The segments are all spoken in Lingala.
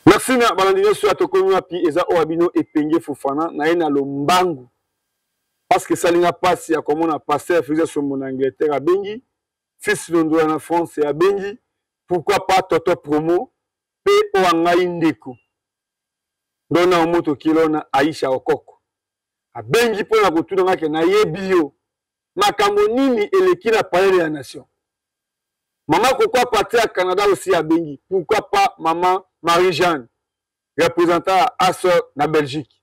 Merci na balandine sur atokomi api eza oabino epenge Fofana na ye na lombangu parce que salinga pasi ya komona passer faisait son mon Angleterre a bengi fils londo na France a bengi pourquoi pas Toto Promo pe o ngai ndeko ndona moto kilona Aisha Okoko a bengi po na kotuna ngake na yebio makambo nini eleki na palais de la nation. Maman pourquoi partir à Canada aussi à bengi pourquoi pas maman Marie-Jeanne représentant à sœur na Belgique.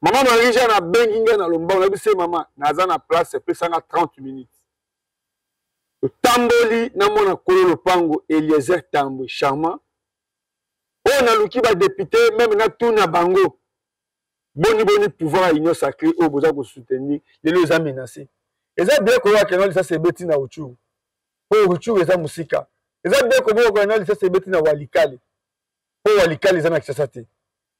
Maman Marie-Jeanne a benginga na lomba on a dit maman naza na place c'est plus 30 minutes. Le tamboli na mona kolo lopango Eliezer Tambo charmant. On a luki ba député même na tuna bango. Boni pouvoir à union sacrée au besoin de soutenir les les a menacés. Et ça bien ko wa ça c'est beti na uchu. Pour uchu eza musika. Et ça bien ko bo ko ça c'est beti na walikali. Pour walikali za na kisasa te.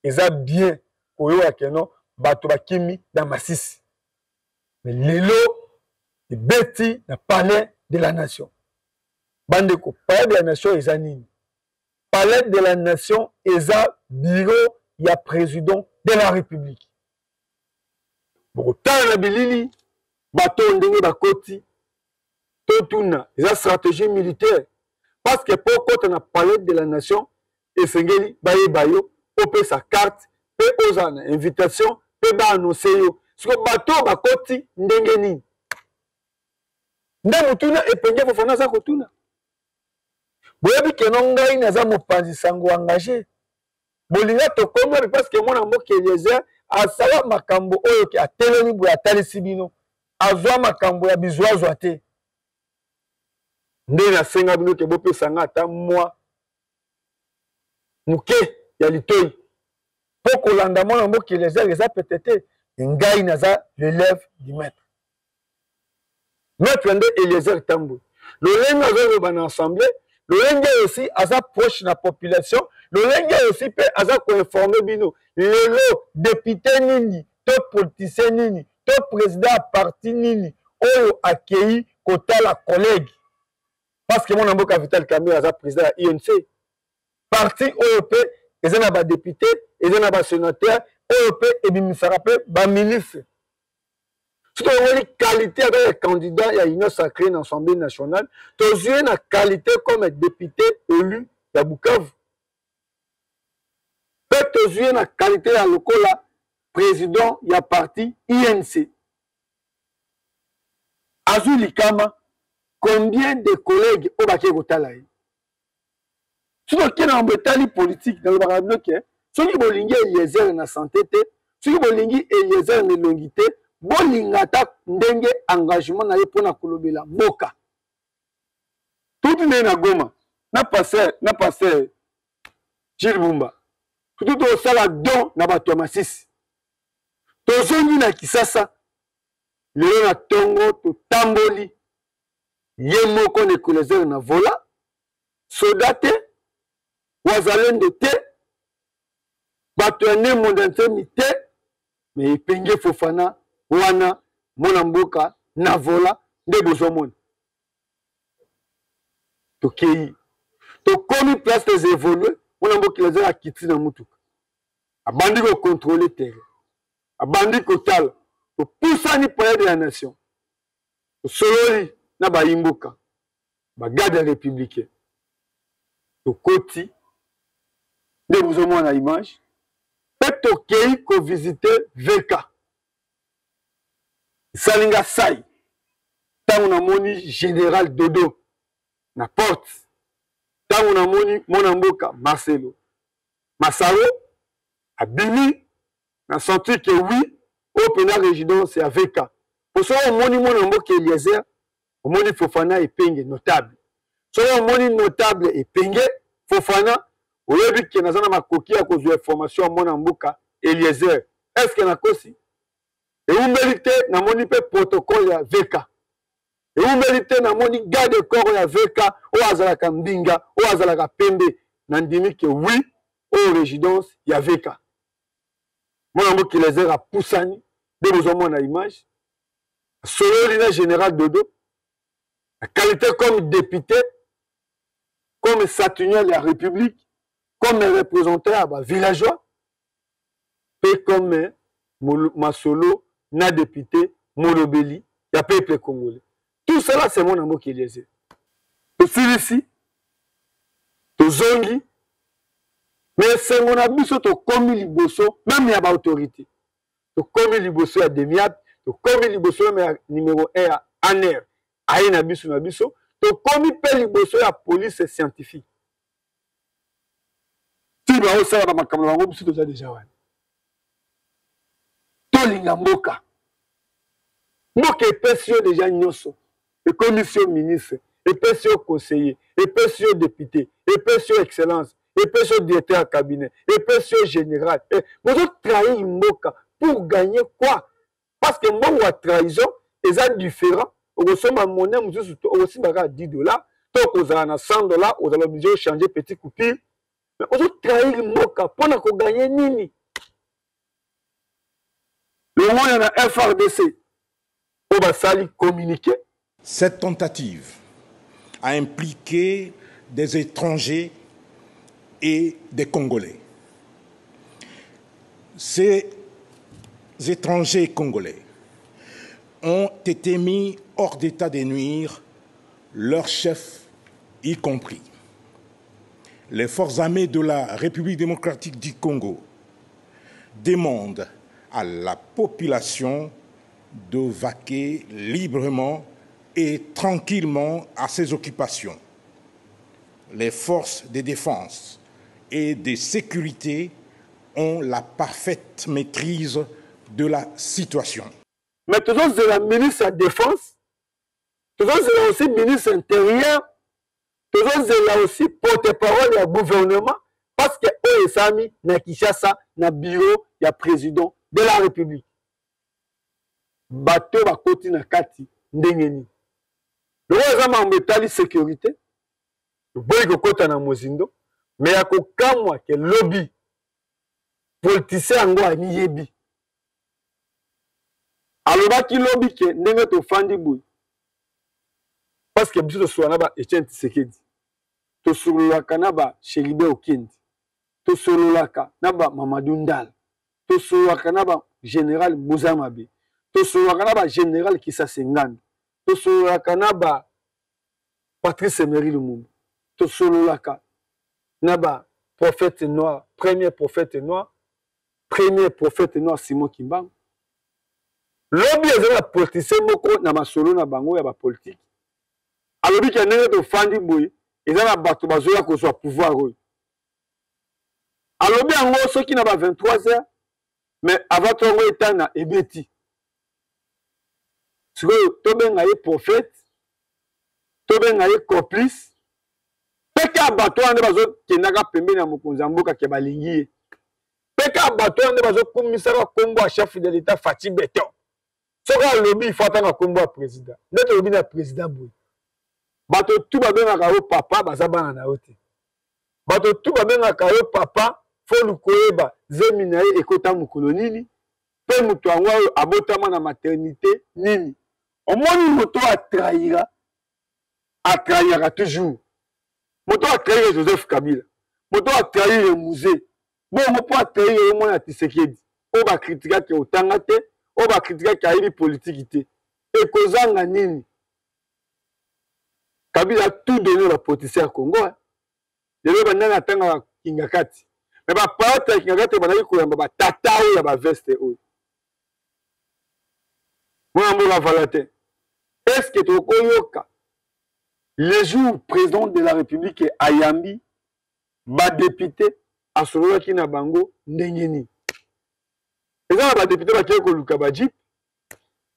Eza bien koyo akeno bato bakimi na Masisi. Mais lelo e beti na palais de la nation. Bande ko palais de la nation eza nini? Palais de la nation eza bureau ya président de la République. Bokotala na bilili bato ndenge bakoti totuna eza stratégie militaire parce que pour kota na palais de la nation esengeli bayo ope sa carte pe ozana invitation pe ba annoncer yo siko bato bakoti ndenge nini nde mutuna epenge Fofana za kotuna boyebi keno ngai naza mopanzi sango engagé bolinga tokoma parce que mwana mboka Eliezer asala makambo oyo ke atelemi boya atalisi bino azwa makambo ya bizwazwa te nde nasenga bino ke bopesanga ata mwa muke ya litoi po kolanda mwana mboka Eliezer eza peut-être ngai naza l'élève du maître nde Eliezer Tambo lolenge azoloba na assemblée lolenge aussi aza proche na population lolenge aussi pe aza koinforme bino lelo député nini to politicien nini to président ya parti nini oyo akei kotala collègue parce que mon mboka Vital Kamerhe aza président ya INC parti oyo pe eza na ba député eza na ba sénateur oyo pe ebimisaka pe ba ministre surtout la qualité de candidat à l'Union sacrée dans l'Assemblée nationale, tu as une qualité comme député élu à Bukavu. Tu as une qualité à l'Okola, président de la parti INC. Azuli Kama, combien de collègues au Baké Gotalaï? Surtout qu'il y a un bétali politique dans le Barabloké, ceux qui bolingi Eliezer na santé, ceux qui bolingi Eliezer na longité, bolingata ndenge engagement na ye pona kolobela boka tout na Goma na passer Gilles Bumba tout au sala don na bato ya Masisi tozongi na Kisasa lelo na tongo to tamboli ye moko ne Eliezer na vola sodate wazalendo te bato ya ne mondanté te mais epenge Fofana wana mona mboka na vola nde bozomona tokei tokomi place des évoluer mona mboka Eliezer akiti na mutuka abandi ko contrôler terrain abandi kotala topusani palais de la nation tosololi na bayimboka bagarde républicain tokoti nde bozomona image pe tokei ko visiter VK Salinga Sai, tant on moni général Dodo, na porte, tant on moni Monamboka Marcelo, Massaro, Abimi, na senti que oui, au pénal résidence c'est avec eux. Pour ça, on moni Monamboka Eliezer, on moni Fofana et Penge notable. Soit on moni notable et Penge, Fofana, au lieu que nous avons ma coquille à cause de l'information à Monamboka Eliezer. Est-ce qu'il y a aussi? Et vous méritez na moni pe protocole ya VK. Et vous méritez na moni garde de corps ya VK ou azalaka mbinga ou azalaka pembe na ndimi que oui au résidence ya VK. Mon mboka Eliezer a poussani de besoin na image. Sololi na général Dodo. La qualité comme député comme Saturnier de la République comme un représentant à villageois, et comme Masolo, na député, Molobeli, il y a peuple congolais. Tout cela, c'est mon amour qui les est. Aussi ici, to zongi, mais c'est mon abisso to komi liboso, même il y a pas autorité. To komi liboso ya demiap, to komi liboso mais numéro 1 à ANER, aïe nabisso nabisso, to komi pe liboso ya police scientifique. Si ba osala ba makambo bango biso toza déjà wana. To linga mboka. Mboka epesi yo déjà nyonso. Et commission ministre, epesi yo conseiller, epesi yo député, epesi yo excellence, epesi yo directeur à cabinet, epesi yo général. Vous trahir mboka pour gagner quoi? Parce que mbongo wa trahison eza différent. Okosomba monnaie mususu aussi baka $10, to kozala na $100, ozala obligé de changer petit coupure. Mais vous trahir mboka pour na ko gagner nini? Le monde y a FRDC. On va salir communiquer. Cette tentative a impliqué des étrangers et des Congolais. Ces étrangers congolais ont été mis hors d'état de nuire, leurs chefs y compris. Les forces armées de la République démocratique du Congo demandent à la population de vaquer librement et tranquillement à ses occupations. Les forces de défense et de sécurité ont la parfaite maîtrise de la situation. Mais toujours c'est la ministre de la Défense, toujours c'est aussi ministre intérieur, toujours c'est aussi porte-parole du gouvernement, parce que eux et Sami, na Kinshasa, na bureau, il y a président de la République. Bateau ba koti na kati ndengeni. Le roi en métal sécurité. Le boy ko kota na mozindo, mais ya ko kamwa ke lobby politicien ngo ani yebi. Alobaki lobby ke ndenge to fandi boy. Parce que biso to soana ba Etienne Tshisekedi. To sololaka na ba Sheribe Okendi. To sololaka na ba Mamadou Ndala. To sololaka na ba général Moussa Mabe. To sololaka na ba général Kissa Sengane. To sololaka na ba Patrice Emery Lumumba. To sololaka na ba prophète noir, premier prophète noir Simon Kimbangu. Lobby ezala politicien moko na masolo na bango ya ba politique. Alobi ke ndenge to fandi boy ezala bato bazoya kozwa pouvoir oyo. Alobi yango soki na ba 23h mais avant tongo etana ebeti. Sikoyo tobenga ye prophète, tobenga ye complice. Peka bato ande bazo kendaka pembeni ya mokonzi ya mboka ke balingi ye. Peka bato ande bazo komisaka kombo ya chef de l'État Fati Beton. Soka lobby il faut attendre kombo ya président. Ndete lobby na président boy. Bato tout babengaka yo papa baza bana na yo te. Bato tout babengaka yo papa fo lukoyeba zemi na ye ekota mokolo nini. Pe moto yango oyo abotama na maternité nini. Omoni moto atrahira toujours. Moto a trahir Joseph Kabila. Moto a trahir musée. Bon, moto a trahir le monde à Tshisekedi. On va critiquer que autant te, on va critiquer qu'il y a une politique te. Et kozanga nini. Kabila a tout donné la politicien au Congo. Il y a des gens qui ont Kingakati. Mais pas parler Kingakati, il y a des gens qui ont tata ou la veste. Moi, je vais valate. Est-ce que tu as koyoka? Le jour président de la République est Ayambi, ba député à Solola qui na bango ndengeni. Et ça ba député ba kieko luka ba jip.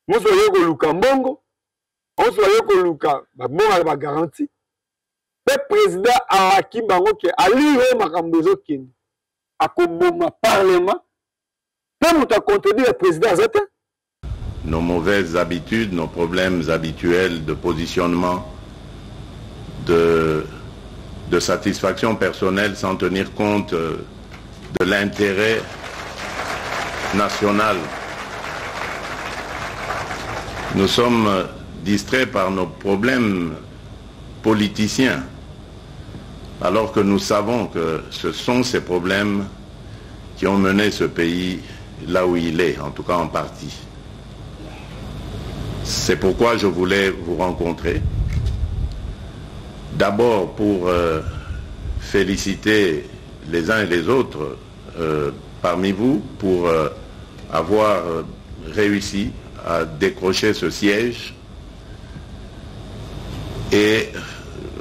Mo so yeko luka mbongo. On so yeko luka ba bonga ba garantie. Le président a ki bango ke alire makambo zo kini. Akoboma parlement. Peut muta contredire le président azata. Nos mauvaises habitudes, nos problèmes habituels de positionnement, de satisfaction personnelle sans tenir compte de l'intérêt national. Nous sommes distraits par nos problèmes politiciens alors que nous savons que ce sont ces problèmes qui ont mené ce pays là où il est, en tout cas en partie. C'est pourquoi je voulais vous rencontrer. D'abord pour féliciter les uns et les autres parmi vous pour avoir réussi à décrocher ce siège et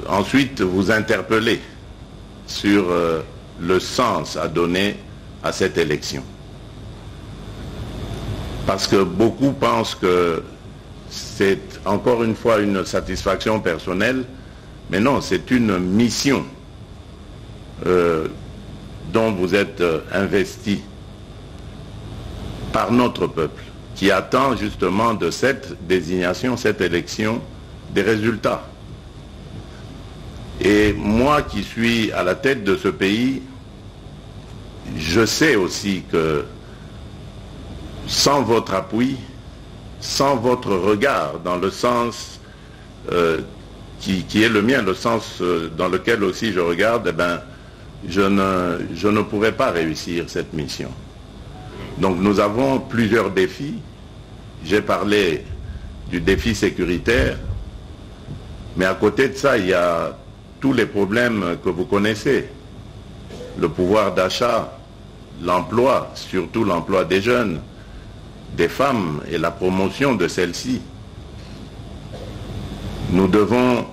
ensuite vous interpeller sur le sens à donner à cette élection. Parce que beaucoup pensent que c'est encore une fois une satisfaction personnelle, mais non, c'est une mission dont vous êtes investi par notre peuple, qui attend justement de cette désignation, cette élection, des résultats. Et moi qui suis à la tête de ce pays, je sais aussi que sans votre appui, sans votre regard dans le sens qui est le mien, le sens dans lequel aussi je regarde, eh ben, je ne pourrais pas réussir cette mission. Donc nous avons plusieurs défis. J'ai parlé du défi sécuritaire, mais à côté de ça, il y a tous les problèmes que vous connaissez. Le pouvoir d'achat, l'emploi, surtout l'emploi des jeunes, des femmes et la promotion de celles-ci. Nous devons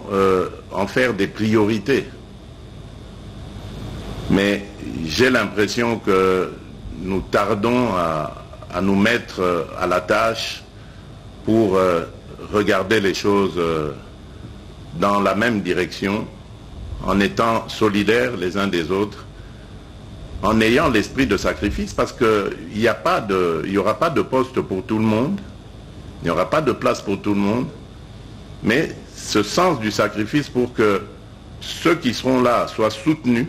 en faire des priorités. Mais j'ai l'impression que nous tardons à nous mettre à la tâche pour regarder les choses dans la même direction, en étant solidaires les uns des autres, en ayant l'esprit de sacrifice, parce qu'il n'y aura pas de poste pour tout le monde, il n'y aura pas de place pour tout le monde, mais ce sens du sacrifice pour que ceux qui seront là soient soutenus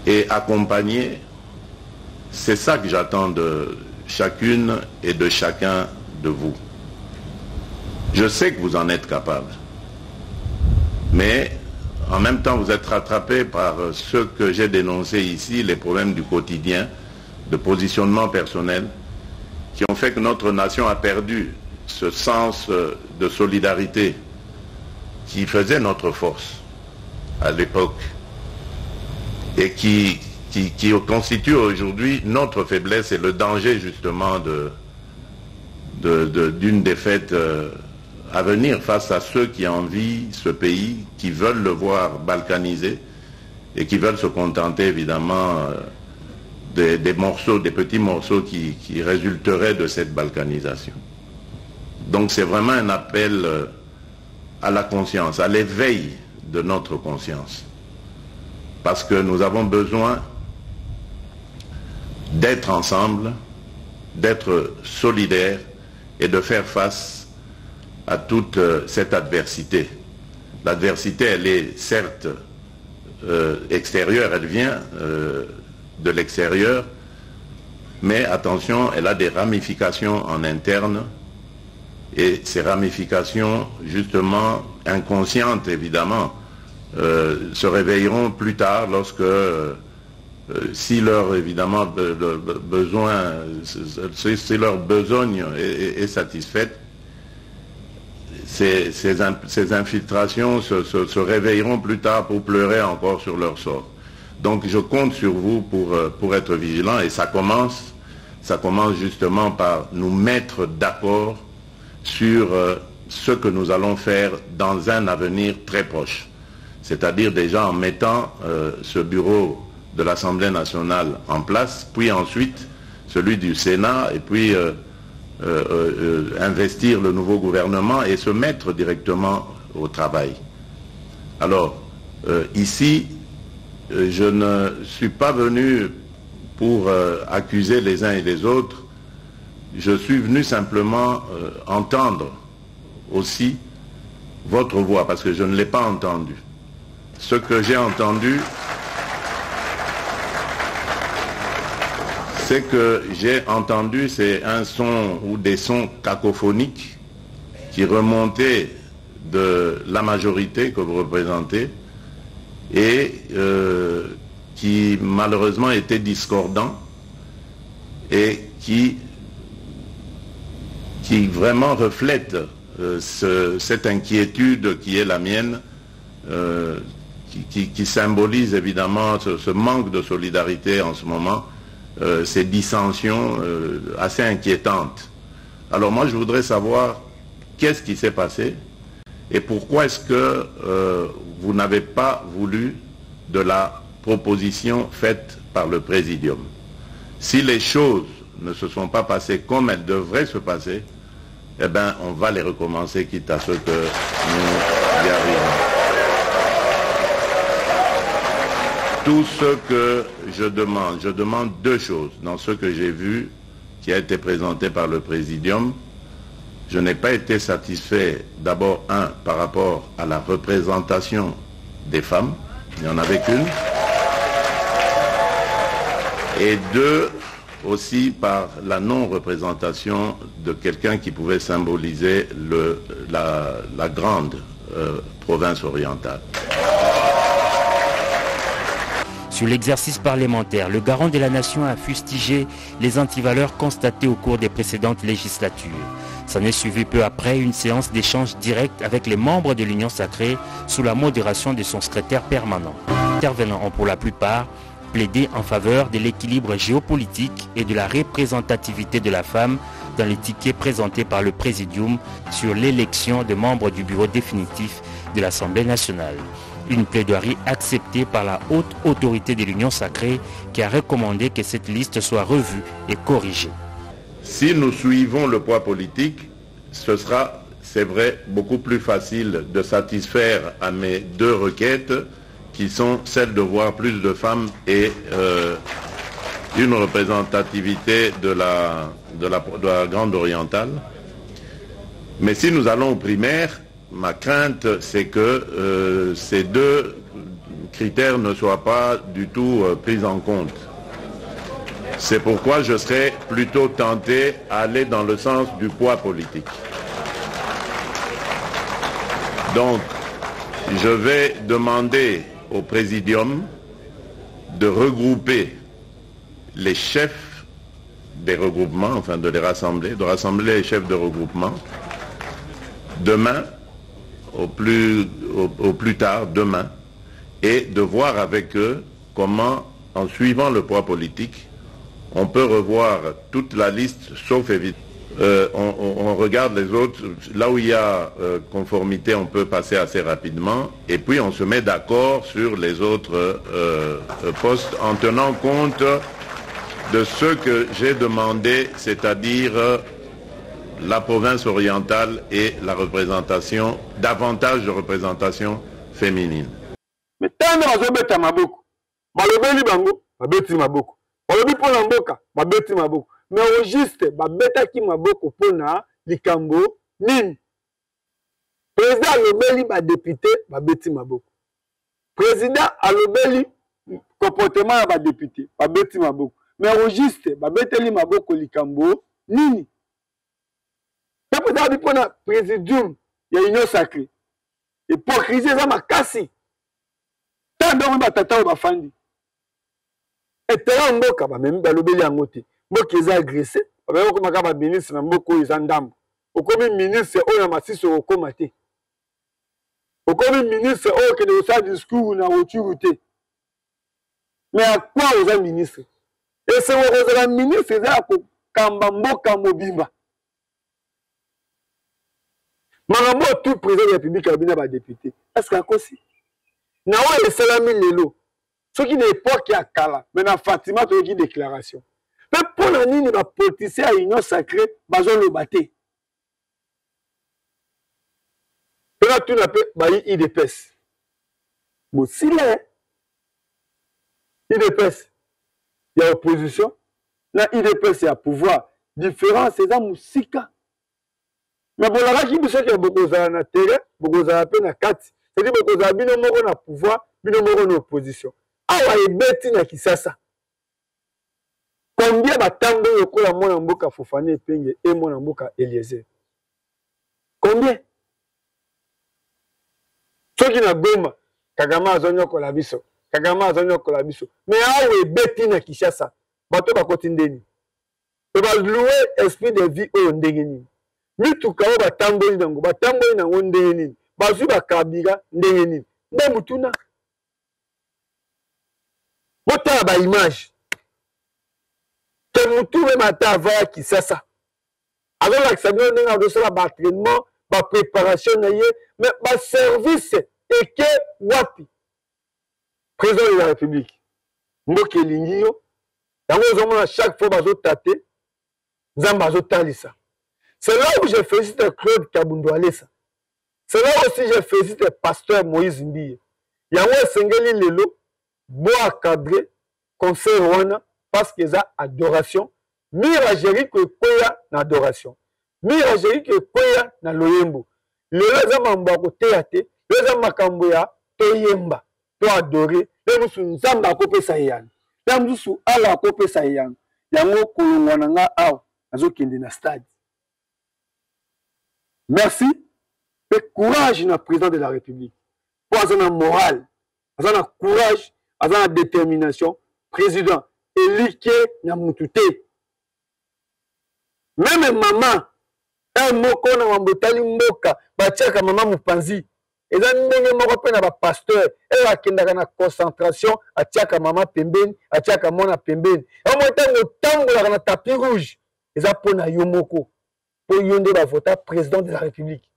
et accompagnés, c'est ça que j'attends de chacune et de chacun de vous. Je sais que vous en êtes capables, mais en même temps, vous êtes rattrapés par ce que j'ai dénoncé ici, les problèmes du quotidien, de positionnement personnel, qui ont fait que notre nation a perdu ce sens de solidarité qui faisait notre force à l'époque et qui constitue aujourd'hui notre faiblesse et le danger justement d'une défaite à venir face à ceux qui envient ce pays, qui veulent le voir balkanisé et qui veulent se contenter évidemment des petits morceaux qui résulteraient de cette balkanisation. Donc c'est vraiment un appel à la conscience, à l'éveil de notre conscience. Parce que nous avons besoin d'être ensemble, d'être solidaires et de faire face à toute cette adversité. L'adversité, elle est certes extérieure, elle vient de l'extérieur, mais attention, elle a des ramifications en interne, et ces ramifications, justement, inconscientes évidemment, se réveilleront plus tard lorsque, si leur évidemment besoin, si leur besogne est satisfaite, ces infiltrations se réveilleront plus tard pour pleurer encore sur leur sort. Donc je compte sur vous pour être vigilants, et ça commence justement par nous mettre d'accord sur ce que nous allons faire dans un avenir très proche. C'est-à-dire déjà en mettant ce bureau de l'Assemblée nationale en place, puis ensuite celui du Sénat, et puis investir le nouveau gouvernement et se mettre directement au travail. Alors, ici, je ne suis pas venu pour accuser les uns et les autres, je suis venu simplement entendre aussi votre voix, parce que je ne l'ai pas entendu. Ce que j'ai entendu, c'est un son ou des sons cacophoniques qui remontaient de la majorité que vous représentez et qui malheureusement était discordant et qui vraiment reflète cette inquiétude qui est la mienne, qui symbolise évidemment ce manque de solidarité en ce moment, ces dissensions assez inquiétantes. Alors moi je voudrais savoir qu'est-ce qui s'est passé et pourquoi est-ce que vous n'avez pas voulu de la proposition faite par le Présidium. Si les choses ne se sont pas passées comme elles devraient se passer, eh bien on va les recommencer quitte à ce que nous y arrivions. Tout ce que je demande deux choses dans ce que j'ai vu qui a été présenté par le Présidium. Je n'ai pas été satisfait, d'abord, par rapport à la représentation des femmes, il n'y en avait qu'une, et deux, aussi par la non-représentation de quelqu'un qui pouvait symboliser la grande province orientale. Sur l'exercice parlementaire, le garant de la nation a fustigé les antivaleurs constatées au cours des précédentes législatures. S'en est suivi peu après une séance d'échange direct avec les membres de l'Union sacrée sous la modération de son secrétaire permanent. Les intervenants ont pour la plupart plaidé en faveur de l'équilibre géopolitique et de la représentativité de la femme dans les tickets présentés par le Présidium sur l'élection de membres du bureau définitif de l'Assemblée nationale. Une plaidoirie acceptée par la haute autorité de l'Union sacrée qui a recommandé que cette liste soit revue et corrigée. Si nous suivons le poids politique, ce sera, c'est vrai, beaucoup plus facile de satisfaire à mes deux requêtes qui sont celles de voir plus de femmes et une représentativité de la Grande Orientale. Mais si nous allons aux primaires, ma crainte, c'est que ces deux critères ne soient pas du tout pris en compte. C'est pourquoi je serais plutôt tenté à aller dans le sens du poids politique. Donc, je vais demander au Présidium de regrouper les chefs des regroupements, enfin de les rassembler, de rassembler les chefs de regroupement demain, au plus tard, demain, et de voir avec eux comment, en suivant le poids politique, on peut revoir toute la liste, sauf évidemment. On regarde les autres, là où il y a conformité, on peut passer assez rapidement, et puis on se met d'accord sur les autres postes en tenant compte de ce que j'ai demandé, c'est-à-dire la province orientale et la représentation, davantage de représentation féminine. Mais tant que maboko, balobeli bango, babeti maboko. Balobi pona mboka, babeti maboko. Mais au juste, babetaki maboko pona likambo nini. Président alobeli ba député, babeti maboko. Président alobeli comportement ba député, babeti maboko. Mais au juste, babeteli maboko likambo nini. Quand vous avez dit présidium, il y a une union sacrée. Hypocrisie, ça m'a cassé. Tant d'hommes batata ou bafandi. Et t'es en boka, même balobeli en côté. Mboka ils ont agressé. Parce que comme un ministre, na mboko ils ont ndam. Au comme ministre, on a massé sur au comité. Au comme ministre, on que de ça discours na autorité. Mais à quoi aux un ministre? Et c'est aux un ministre, c'est à kamba mboka mobimba. Marambo tout président de la République a bien député. Est-ce qu'il y a aussi? Na wa salami lelo. Ce qui n'est pas qui a kala, mais na Fatima to qui déclaration. Mais pour la nini ba politicien à union sacrée, bazon le batté. Et là tout n'a pas ba IDPS. Bon si là IDPS, il y a opposition. Là IDPS il y a pouvoir. Différence c'est ça musika. Mais bon, là, qui dit que beaucoup de terrain, beaucoup de peine à 4. C'est-à-dire que beaucoup de bino moko na pouvoir, bino moko na opposition. Ah ouais, beti na kisasa. Combien de temps de yoko la mona mboka Fofana Epenge et mona mboka Eliezer? Combien? Ceux qui na Goma, Kagame azonyokola biso. Kagame azonyokola biso. Mais awe beti na Kinshasa. Bato bakoti ndeni. Pe ba louer esprit de vie oyo ndenge nini. Mituka oyo batamboli nango, batamboli nango ndenge nini. Bazwi bakabira ndenge nini. Nde mutuna. Botala ba image. Ke mutu me mata ava Kinshasa. Alors lakisa bino ndenge azosala ba entraînement, ba préparation na ye, mais ba service eke wapi. Président de la République. Mboke elingi yo. Yango ozomona chaque fois bazotate. Nzambe azotalisa. C'est là où je félicite Claude Kabundu Alesa. C'est là aussi je félicite le pasteur Moïse Mbiye. Yango esengeli lelo bo cadré conseil wana parce que ça adoration. Mirageri ko koya na adoration. Mirageri ko koya na loyembo. Lelo za mamba ko teate, lelo za makambo ya toyemba, to adorer, lelo musu nzamba akopesa yana. Lelo musu ala akopesa yana. Yango kolongwana nga aw azokende na stade. Merci. Et courage na président de la République. Pour avoir morale, avoir courage, avoir détermination. Président, élike na mutute. Même maman, un moko na wambotali mboka, batiaka maman mupanzi. Et là, ndenge moko pe na ba pasteur, et akendaka na concentration, atiaka maman pembeni, atiaka mona pembeni. Et moi tango tambola na tapis rouge. Et ça pona yo moko. Pour yonde ba vota président de la République.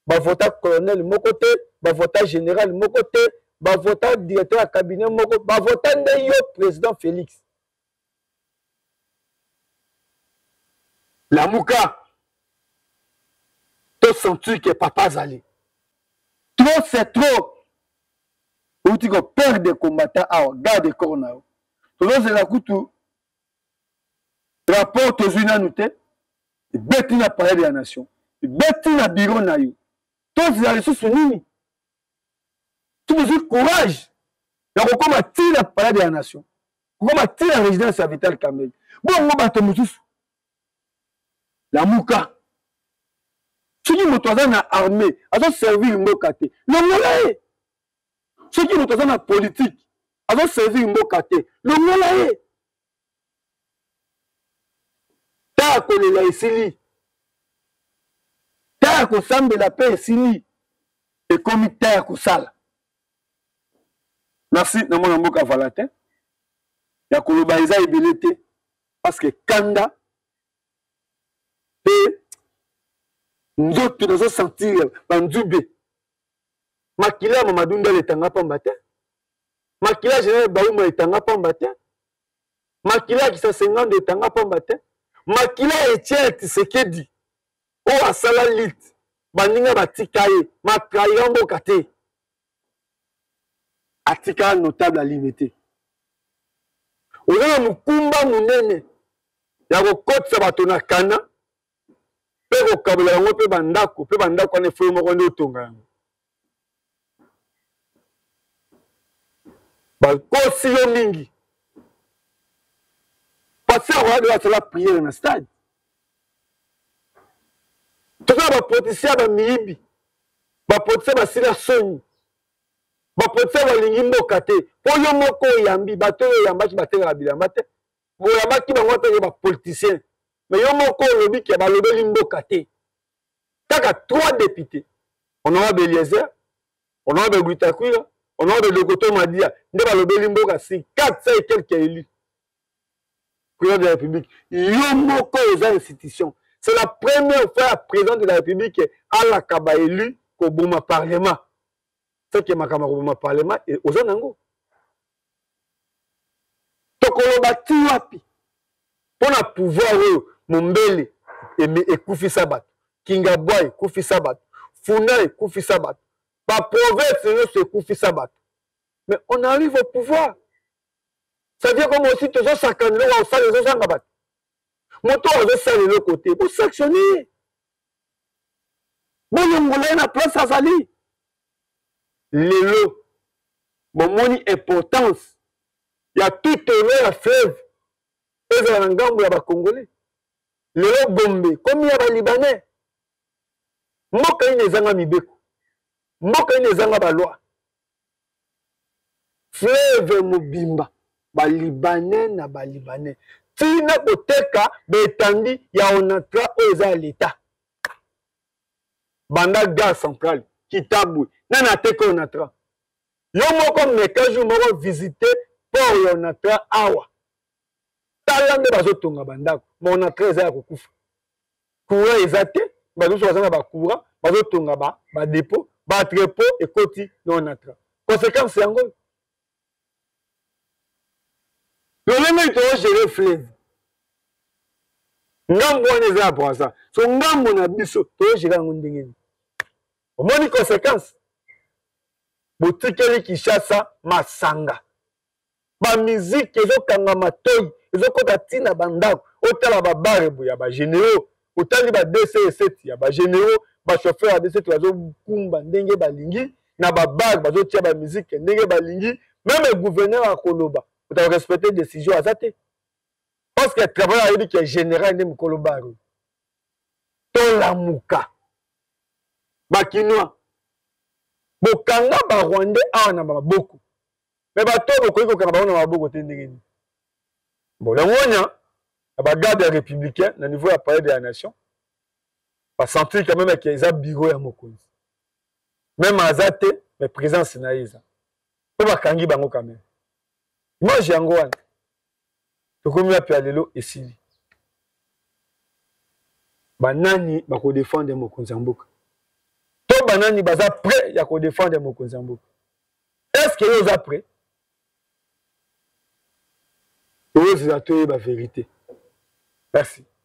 Ba vota colonel mokote, ba vota général mokote, ba vota directeur à cabinet moko, ba vota nde yo président Félix. La mouka. Tout senti que papa Zali. Trop c'est trop. Ou tu ko père de combattant à garde corps na. Tout c'est la coutu. Rapport aux unanités. Beti na palais de la nation. Beti na bureau na yo. Tous les ressources nini. Tu me dis courage. Ya kokoma ti na palais de la nation. Kokoma ti na résidence à Vital Kamel. Bon ngo bato mususu. La mouka. Soki moto aza na armée, azo servir mboka te. Longola ye. Soki moto aza na politique, azo servir mboka te. Longola ye. Ta kolela esili. Ta kosambela pe esili. Ekomi ta kosala. Merci na mwana mboka Valentin. Ya koloba eza ebele te parce que kanda pe nzoto nazo sentir banzube. Makila Mamadou Ndele etanga pamba te. Makila Général Baouma etanga pamba te. Makila Kisa Sengande etanga pamba te. Makila Etienne Tshisekedi o asala lit baninga batika ye makai mboka te. Atika notable à limiter. Oza mukumba munene ya kokotisa bato na kana pe kokabula yango pe bandako ane fo moko nde otonga yango. Bakosi yo mingi. Pasi awa de basala priere na stade. Toza bapolitisia bamiyibi. Bapolitisia basila soni. Bapolitisia balingi mboka te. Po yo moko oyambi bato oyo oyambaki batekaka bilamba te. Oyambaki bango mpe bapoliticien. Mais yo moko olobi ke balobeli mboka te. Kaka 3 députés. Honorable Eliezer, honorable Gwitakwira, honorable Lokoto Madia, nde balobeli mboka si 400 et quelques élus. Président de la République. Yo moko aux institutions. C'est la première fois président de la République à la kaba élu au Bouma Parlement. C'est que ma camarade Bouma Parlement et aux anango. Tokoloba tiwapi. Pour na pouvoir Mombele et Koufi Sabat. Kingaboy Koufi Sabat. Funai Koufi Sabat. Par province c'est Koufi Sabat. Mais on arrive au pouvoir. Ça veut dire comme aussi tous les 50 ans, on sait les gens là-bas. Moto on veut ça de l'autre côté. Pour sanctionner. Bon, on voulait la place à Zali. Les lots. Bon, mon importance. Il y a tout le fleuve. Et il y a un gang où il y a des Congolais. Les lots bombés. Comme il y a des Libanais. Moka il y a des Mibeko. Moka il y a des loi. fleuve mobimba balibanais na balibanais tina koteka betandi ya onatra oyo eza ya leta banda gare centrale kitabwe nani ateka onatra yo moko meka jour moko visite port ya onatra awa tala nde bazotonga bandako ma onatra eza ya kokufa courant eza te bazoso baza na bacourant bazotonga badepo baatrepo ekoti na onatra conséquence yango lolenge tozogere fleuve ngambo wana eza ya poisa so ngambo na biso tozogere yango ndenge nini omoni conséquence botikeli Kinshasa masanga bamiziki ezokanga matoi ezokota ntina bandako otala babare boye ya bagénéraux otali ba DC7 ya bagénéraux bachauffeur ya DC7 bazokumba ndenge balingi na babare bazotia bamiziki ndenge balingi même gouverneur akoloba otala respecter décision aza te parce que travail ayebi ke général nde mokolo baro tolamuka bakinois bokanga barwandais awa na maboko me bato bokoki kokanga bango na maboko te ndenge nini bon yangonya na bagarde ya républicain na niveau ya palais de la nation basentir quand même ke eza bureau ya mokonzi même aza te mais présence na ye eza mpo bakangi bango quand même image yango wana tokomi ape ya lelo esili banani bakodefendre mokonzi ya mboka to banani baza prêt ya kodefendre mokonzi ya mboka est-ce que yo oza prêt toyozela toyeba vérité merci